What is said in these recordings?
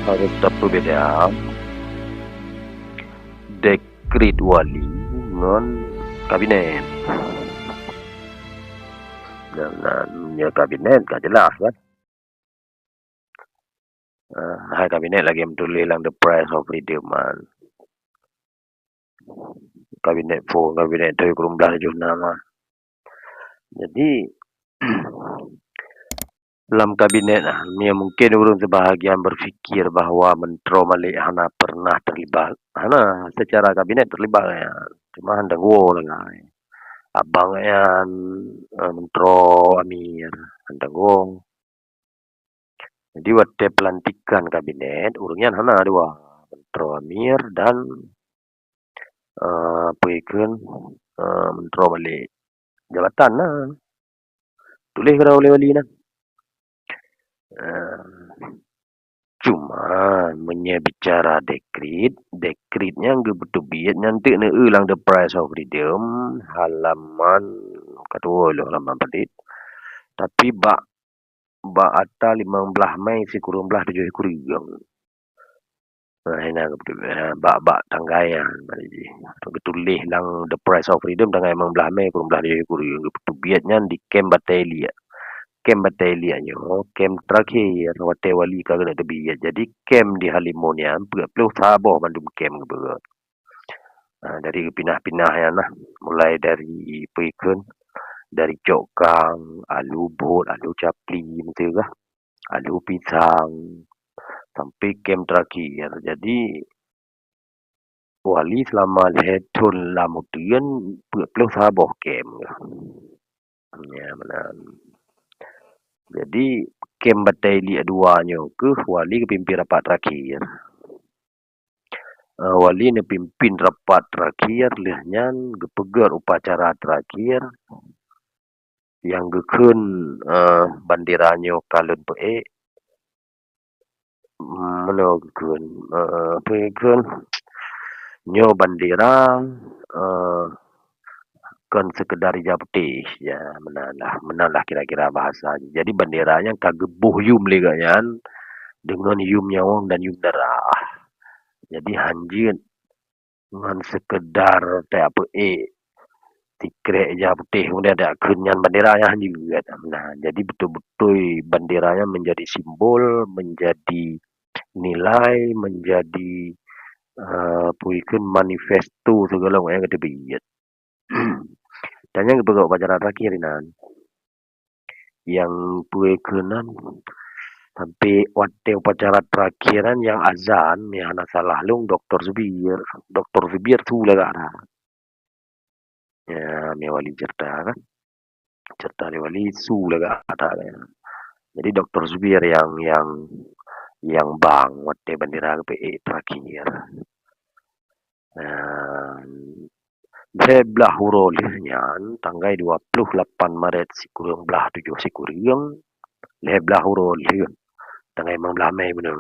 Harus tetap beda dekret wali dengan kabinet. Dengan kabinet gak jelas kan. Hai kabinet lagi betul hilang the price of freedom man. Kabinet full kabinet tu kurang belah nama. Jadi dalam kabinet ni mungkin orang sebahagian berfikir bahawa Menteri Malik hana pernah terlibat. Hana secara kabinet terlibat ya. Cuma hendak lah. Abang yang Menteri Amir hendak Jadi waktu pelantikan kabinet, urungnya hana dua. Menteri Amir dan perikun Menteri Malik. Jabatan lah. Tulis kena oleh wali lah. Cuma menyebicara dekretnya nggak betul biat nanti ne ulang the price of freedom halaman kedua loh halaman pedit. Tapi bak ata 15 Mei si kurang belah 7 kurang. Nah, ini bak tanggaian balik. Betulis lang the price of freedom tanggai 15 Mei kurang belah 7 kurang. Betul biatnya di camp Batalia. Camp Bataliannya, camp terakhir Wate Wali kagak ada biat. Jadi camp di Halimonia, perlu sabar mandum camp ke dari pinah-pinah ya nah, mulai dari Perikun, dari Cokang, Alu Bot, Alu Capli, betul kah? Alu Pisang, sampai camp terakhir. Jadi Wali selama hetun lamutian perlu sabar camp. Ya benar. Jadi camp Batali aduanya ke wali kepimpin rapat terakhir. Wali ni pimpin rapat terakhir lehnya gepegar upacara terakhir yang gekun bandiranya kalun pe mana gekun pe nyo bandera kan sekedar hijab putih ya menalah kira-kira bahasa. Jadi banderanya kagebuh yum legayan dengan yum nyawang dan yum darah. Jadi hanjin dengan sekedar tak apa tikrek hijab putih kemudian ada kenyan banderanya hanjin juga. Nah, jadi betul-betul banderanya menjadi simbol, menjadi nilai, menjadi puikan manifesto segala macam kata biat. Dan yang beberapa upacara terakhir yang puikanan sampai waktu upacara terakhiran yang azan yang anak salah lung Dr. Zubir tu lah kan. Ya, mi wali cerita kan. Cerita ni wali su lah kan. Jadi Dr. Zubir yang bang waktu bendera PE terakhir. Belah hurolnya tanggal 28 Maret sikurang belah 7 sikurang belah hurol tanggal 15 Mei benar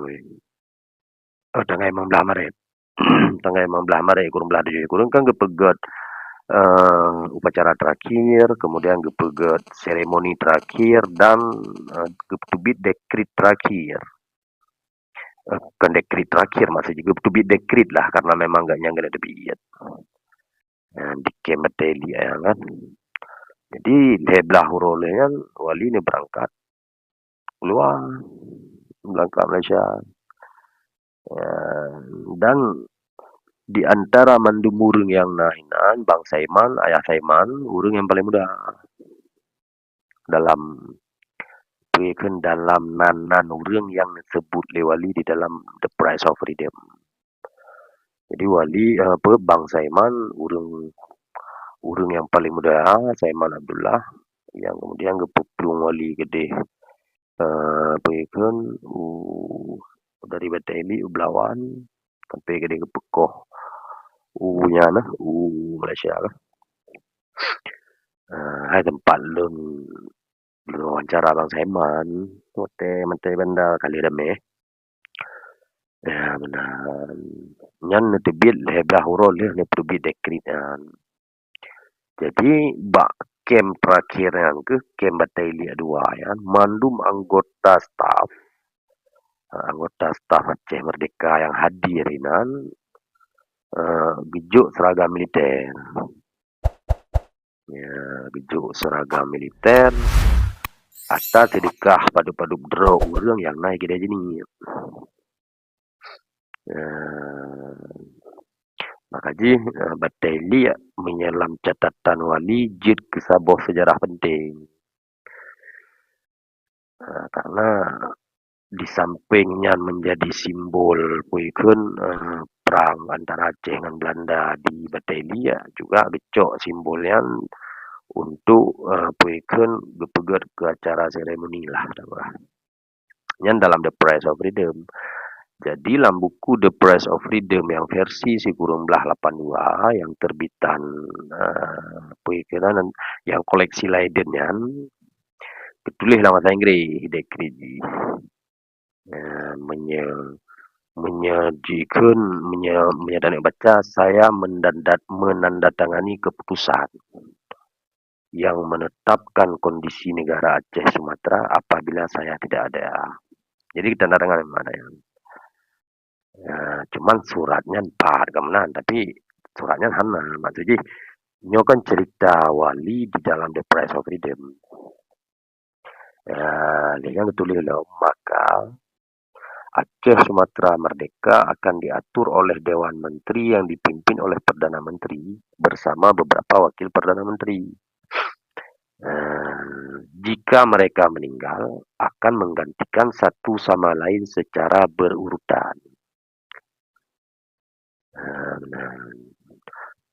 tanggal 15 Maret tanggal 15 Maret kurang belah 7 kurang kan gepegat upacara terakhir kemudian gepegat seremoni terakhir dan getubit dekret terakhir kan dekret terakhir masih juga getubit dekret lah karena memang gak nyangga ada biat di camp Batali ya kan. Jadi belah hurolnya wali ni berangkat keluar Malaysia dan di antara mandum urang yang nainan Bang Saiman, Ayah Saiman, urang yang paling muda dalam nan urang yang disebut le wali di dalam The Price of Freedom. Jadi wali Bang Saiman urang yang paling muda Saiman Abdullah yang kemudian gepuplung wali gede perikun dari Batali Ublawan sampai gede gepekoh nya nah Malaysia lah. Hai tempat lun wawancara Bang Saiman menteri bandar kali rame. Ya benar. Nyan tebit belah hurul ni terbit dekret. Jadi bak camp terakhir yang ke camp Batali 2 ya mandum anggota staf anggota staf Aceh Merdeka yang hadirinan gejuk seragam militer. Ya, gejuk seragam militer atas sedekah padu-padu bro urang yang naik dia jenis. Makaji Bataili menyelam catatan wali jid ke sebuah sejarah penting. Karena di sampingnya menjadi simbol puikun perang antara Aceh dengan Belanda di Bataili ya juga becok simbolnya untuk puikun bepegat ke acara seremoni lah. Yang dalam The Price of Freedom. Jadi dalam buku The Price of Freedom yang versi si kurung belah 82 yang terbitan puikunan yang koleksi Leidennya ditulis dalam bahasa Inggris Dekriji menyajikan menyadari baca saya menandatangani keputusan yang menetapkan kondisi negara Aceh Sumatera apabila saya tidak ada. Jadi kita dengar mana ya. Cuman suratnya empat kemenan tapi suratnya hana maksudnya nyo kan cerita wali di dalam The Price of Freedom. Dia kan tulis maka Aceh Sumatera Merdeka akan diatur oleh Dewan Menteri yang dipimpin oleh Perdana Menteri bersama beberapa wakil Perdana Menteri. Jika mereka meninggal, akan menggantikan satu sama lain secara berurutan.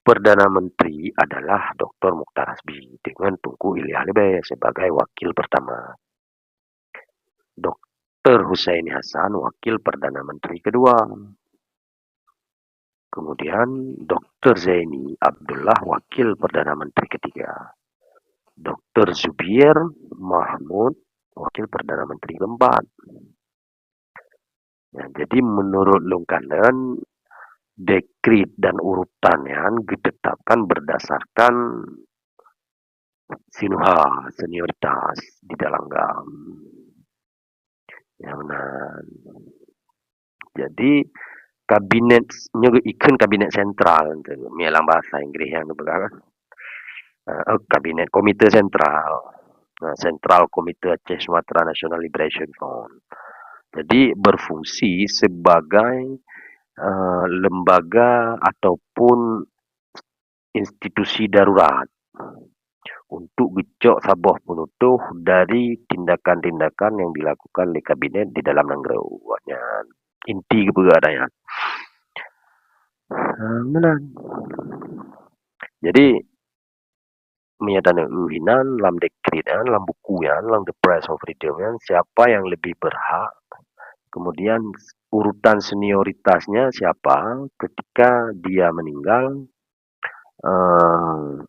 Perdana Menteri adalah Dr. Mokhtar Hasbi dengan Tunku Ilya Lebe sebagai wakil pertama. Dr. Husseini Hasan wakil Perdana Menteri kedua. Kemudian Dr. Zaini Abdullah wakil Perdana Menteri ketiga. Dr. Zubir Mahmud wakil Perdana Menteri keempat. Ya, jadi menurut Lungkanen dekrit dan urutannya ditetapkan berdasarkan sinuha senioritas di dalam GAM. Ya benar. Jadi kabinetnya ikut kabinet sentral dalam bahasa Inggris yang berkata kabinet komite sentral. Central Komite Aceh Sumatera National Liberation Front. Jadi berfungsi sebagai lembaga ataupun institusi darurat untuk gecok sabuh penutuh dari tindakan-tindakan yang dilakukan oleh kabinet di dalam negara. Inti keberadaan. Benar. Jadi menyatakan uhinan dalam dekrit dalam buku dalam The Price of Freedom siapa yang lebih berhak, kemudian urutan senioritasnya siapa ketika dia meninggal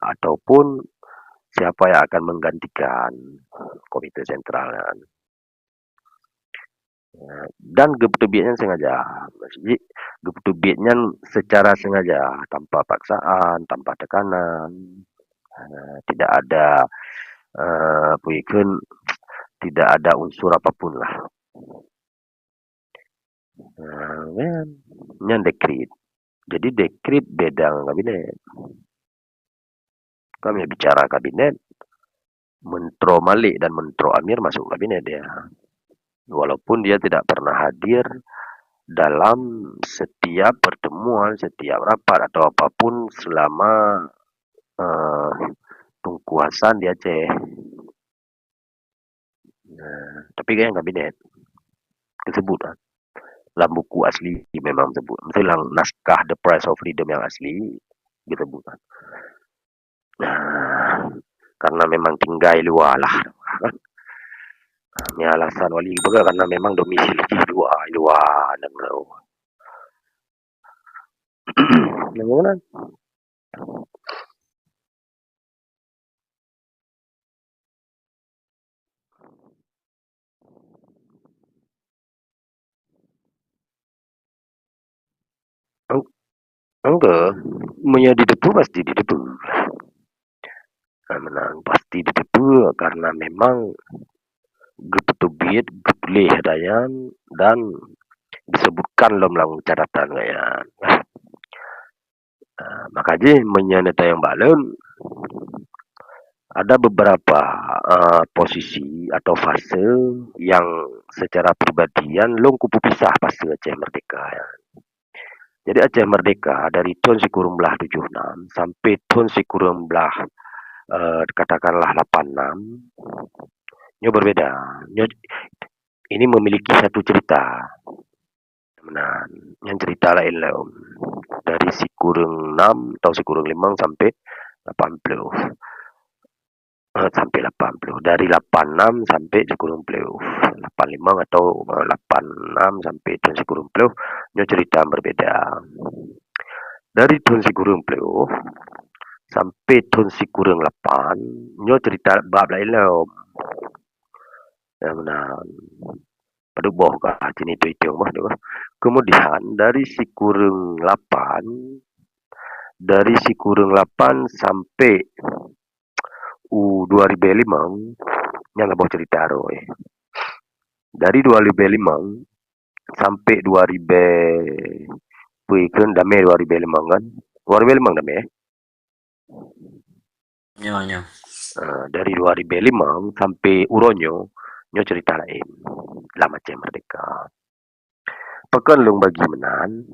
ataupun siapa yang akan menggantikan komite sentral. Dan gebetubiatnya sengaja. Maksudnya gebetubiatnya secara sengaja tanpa paksaan, tanpa tekanan. Tidak ada puikun tidak ada unsur apapun lah. Yang dekrit. Jadi dekrit beda dengan kabinet. Kami bicara kabinet, Mentro Malik dan Mentro Amir masuk kabinet dia. Walaupun dia tidak pernah hadir dalam setiap pertemuan, setiap rapat atau apapun selama Tunku Hasan di Aceh. Tapi kan kabinet tersebut dalam buku asli memang sebut. Misalnya naskah The Price of Freedom yang asli disebut. Karena memang tinggal luar lah. Ini alasan wali juga karena memang domisili di luar negara. Bagaimana? Enggak, menjadi debu pasti di debu. Menang pasti di debu karena memang gepetubit, gepulih dayan dan disebutkan dalam catatan gayan. Makaji menyana yang balen ada beberapa posisi atau fase yang secara pribadian long kupu pisah fase Aceh Merdeka ya. Jadi Aceh Merdeka dari tahun sekurang belah 76 sampai tahun sekurang belah katakanlah 86 nyo berbeda. Ini memiliki satu cerita. Nah, yang cerita lain lah dari si kurang 6 atau si kurang 5 sampai 80. Sampai 80. Dari 86 sampai si kurang 85 atau 86 sampai tahun si kurang nyo cerita berbeda. Dari tahun si kurang sampai tahun si kurang 8 nyo cerita bab lain lah. Ya benar. Pada boh kah sini tu itu mah tu. Kemudian dari si kurang 8 sampai 2005 yang lebih cerita roy. Dari 2005 sampai 2000 kan damai 2005 kan. 2005 damai. Nyo. Dari 2005 sampai uronyo nyo cerita lain. Lama Aceh Merdeka. Pekan long bagi menan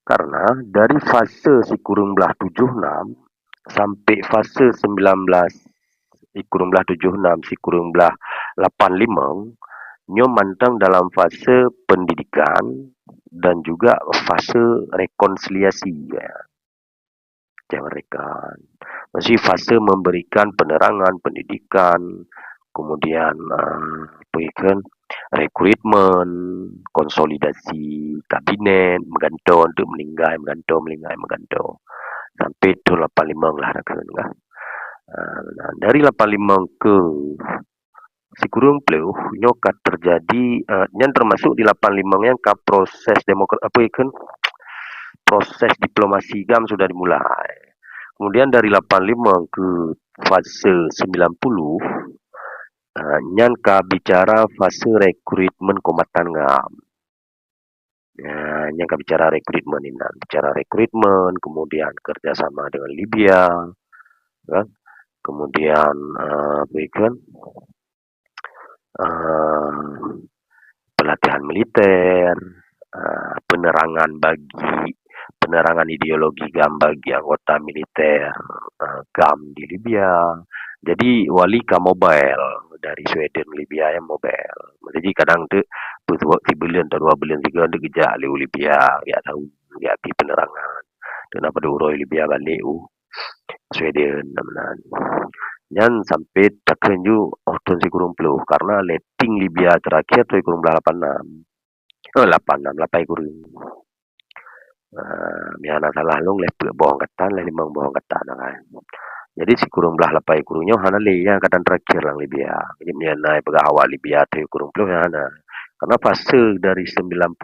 karena dari fase si kurang belah 76 sampai fase 19 si kurang belah 76 si kurang belah 85 nyo mantang dalam fase pendidikan dan juga fase rekonsiliasi ya. Mereka masih fase memberikan penerangan pendidikan, kemudian rekrutmen, konsolidasi kabinet, menggantung untuk menggantung sampai tu 85 lah kan. Dari 85 ke si kurung pleuh nyokat terjadi yang termasuk di 85 yang ka proses demokrasi apa ikan proses diplomasi GAM sudah dimulai. Kemudian dari 85 ke fase 90 nyan ka bicara fase rekrutmen komatan GAM. Yang bicara rekrutmen ini, bicara rekrutmen, kemudian kerjasama dengan Libya, kan? Kemudian pelatihan militer, penerangan ideologi GAM bagi anggota militer GAM di Libya. Jadi wali ka mobile dari Sweden Libya yang mobile. Jadi kadang tu sebulan atau 2 bulan 3 ada gejak leu Libya, ya tahu ya pi penerangan. Kenapa uroi Libya balik Sweden namnan. Yan sampai takkan ju tahun si kurung puluh karena letting Libya terakhir tu kurung 86. 86 lapai kurung. Miana salah long lepek bohong katan lah limang bohong katan kan. Jadi si kurung belah lapai kurungnya hana le ya katan terakhir lang Libya. Jadi miana pegawai Libya tu kurung puluh hana. Karena fase dari 90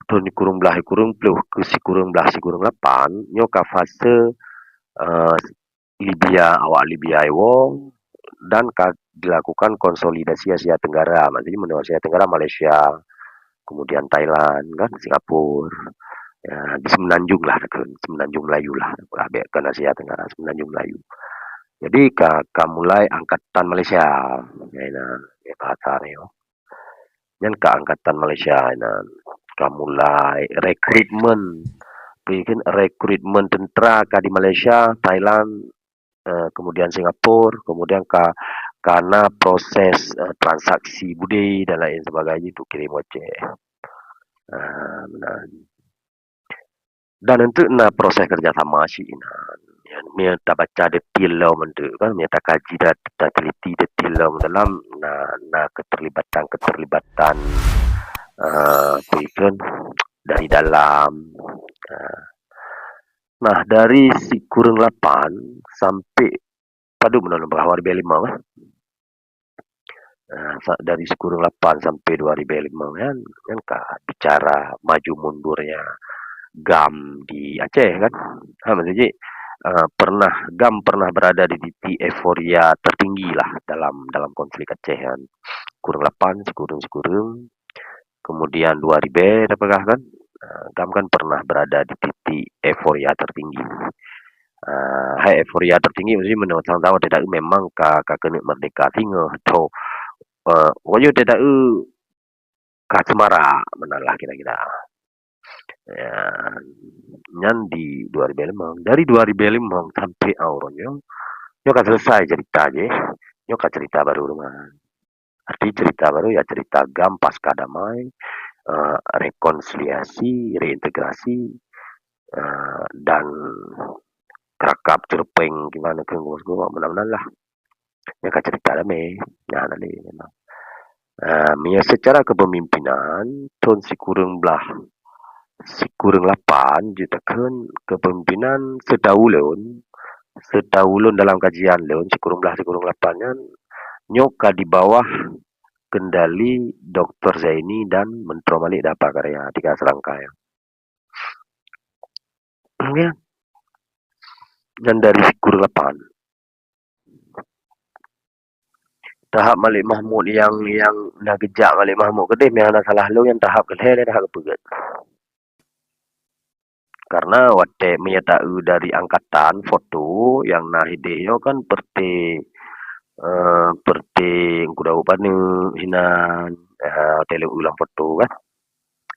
tahun kurung belah kurung puluh ke si kurung belah si kurung 8 nyo ka fase Libya awak Libya wong dan dilakukan konsolidasi Asia Tenggara. Maksudnya menurut Asia Tenggara Malaysia, kemudian Thailand kan, Singapura. Ya, di Semenanjung lah, Semenanjung Melayu lah, kan Asia Tenggara, Semenanjung Melayu. Jadi mulai angkatan Malaysia, ya bahasa ni. Yang angkatan Malaysia, mulai rekrutmen tentera di Malaysia, Thailand, kemudian Singapura, kemudian karena proses transaksi budi dan lain sebagainya itu kirim Aceh. Dan untuk proses kerjasama sih ni tak baca detail lah mentu kan ni tak kaji dah teliti detail lah dalam keterlibatan kan dari dalam nah dari si kurang 8 sampai pada bulan berapa 2005 kan dari si kurang 8 sampai 2005 kan bicara maju mundurnya GAM di Aceh kan. Maksudnya pernah berada di titik euforia tertinggi lah dalam konflik Aceh kan. Kurang 8 sekurang-sekurang. Kemudian 2000 apakah kan? Gam kan pernah berada di titik euforia tertinggi. Hai euforia tertinggi mesti menurut sang tahu tidak memang ka kena merdeka tinggal atau wajo tidak ka Semara menalah kira-kira. Ya, nyan di 2005 dari 2005 sampai auronyo nyo kan selesai cerita aja nyo kan cerita baru rumah arti cerita baru ya cerita gam pasca damai rekonsiliasi reintegrasi dan kerakap cerpeng gimana ke gue benar-benar lah nyo kan cerita damai nah nanti memang secara kepemimpinan tahun si kurang belah si kurang 8 juta kan kepemimpinan setahun dalam kajian leun si kurang 8 nya nyoka di bawah kendali Dr. Zaini dan Mentro Malik Dapa Karya tiga serangkai. Ya, dan dari si kurang 8 tahap Malik Mahmud yang nak gejak Malik Mahmud kedai yang nak salah lu yang tahap kedai dah kepegat. Karena wate menyatakan dari angkatan foto yang nah hideo kan perti kuda upane hinan tele ulang foto kan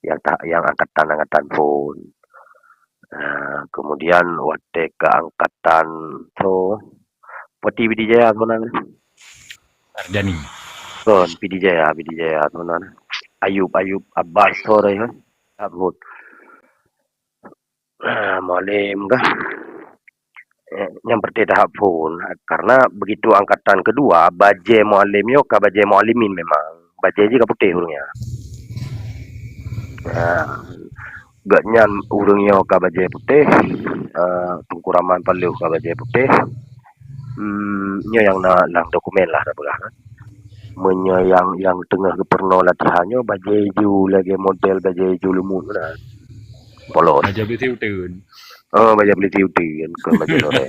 yang angkatan pun kemudian wate ke angkatan so Pati Bidijaya mana Arjani son Bidijaya mana Ayub Abbas sore kan abut malam kah yang tahap pun karena begitu angkatan kedua baje mualim yo ka baje mualimin memang baje je ka putih urungnya gaknya urungnya ka baje putih tungkuraman palu ka baje putih nyo yang lang dokumen lah dah kan menyo yang tengah keperno latihannya baje ju lagi model baje ju lumut kan polos aja betul turun baje beli tiuti kan baje lore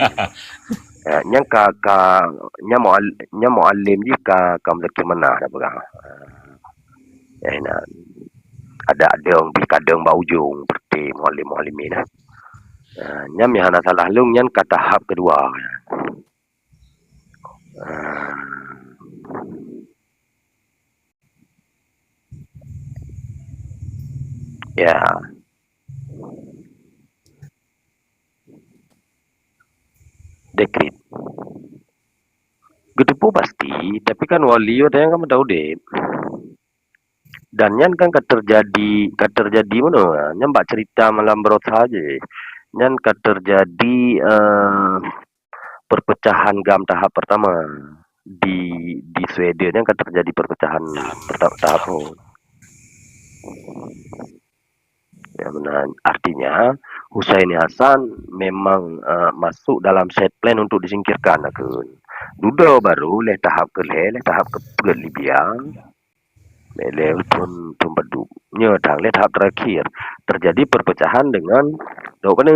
nyang nya muallim ji ka mleki mana dah pegang ada yang kadang bau ujung seperti muallim-muallimin nyam yang hana salah lung nyan ka tahap kedua ya dekrit gedepu pasti tapi kan wali ada yang kamu tahu deh dan nyan kan terjadi mana nyan mbak cerita malam berot saja nyan terjadi perpecahan gam tahap pertama di Swedia yang terjadi perpecahan tahap ya benar artinya Husaini Hasan memang masuk dalam set plan untuk disingkirkan akun duda baru le tahap ke Libya le pun bedu nyedang le tahap terakhir terjadi perpecahan dengan dok kan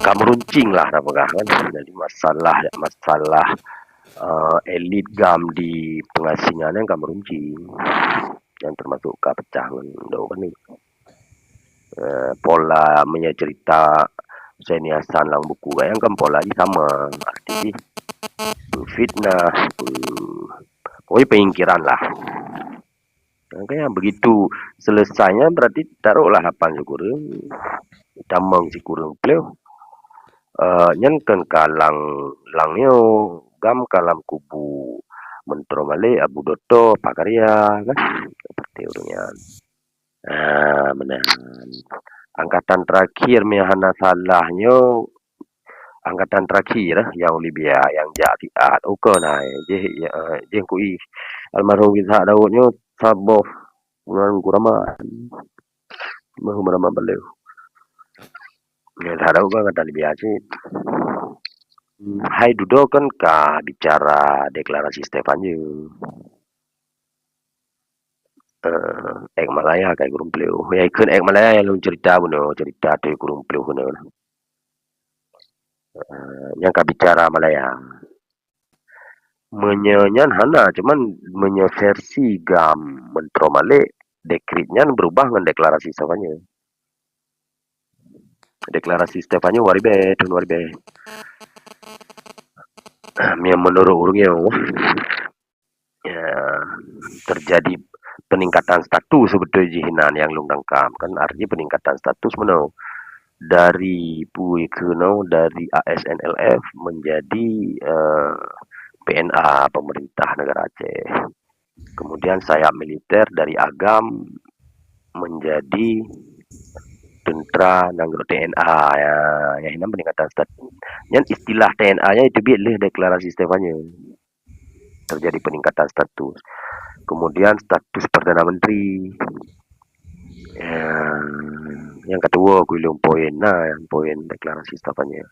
kamu runcing lah apakah kan jadi masalah elit gam di pengasingan yang kamu runcing yang termasuk kepecahan dok kan pola mencerita Husaini Hasan lang buku yang kan pola ni sama arti fitnah pokoknya pengingkiran lah makanya begitu selesainya berarti taruhlah 8 kurang tamang si kurang pleo nyen kan langnya gam kalam kubu Mentro Malik Abu Doto Pakarya kan seperti urungnya benar angkatan terakhir mihana salahnya angkatan terakhir yang Libya yang jatiat nah je kui almarhum kita daunnya saboh bulan kurama beliau ya tahu kan kata Libya sih hai dudo kan ka bicara deklarasi Stefan Ek Malaya kai kurung pleu. Ya ikut ek Malaya yang lung cerita buno, cerita tu kurung pleu buno. Yang ka bicara Malaya. Menyenyan hana cuman versi gam mentro male dekritnya berubah dengan deklarasi Stefanya. Deklarasi Stefanya waribe tun waribe. Yang menurut urungnya ya, terjadi peningkatan status sebetulnya jihinan yang lung dangkam kan artinya peningkatan status menau dari pui kenau dari ASNLF menjadi PNA pemerintah negara Aceh. Kemudian sayap militer dari Agam menjadi tentera nanggro TNA ya, yang ini peningkatan status. Yang istilah TNA-nya itu biarlah deklarasi Stefanya terjadi peningkatan status. Kemudian status Perdana Menteri. Yang kedua gulung poin yang poin deklarasi Stefanya.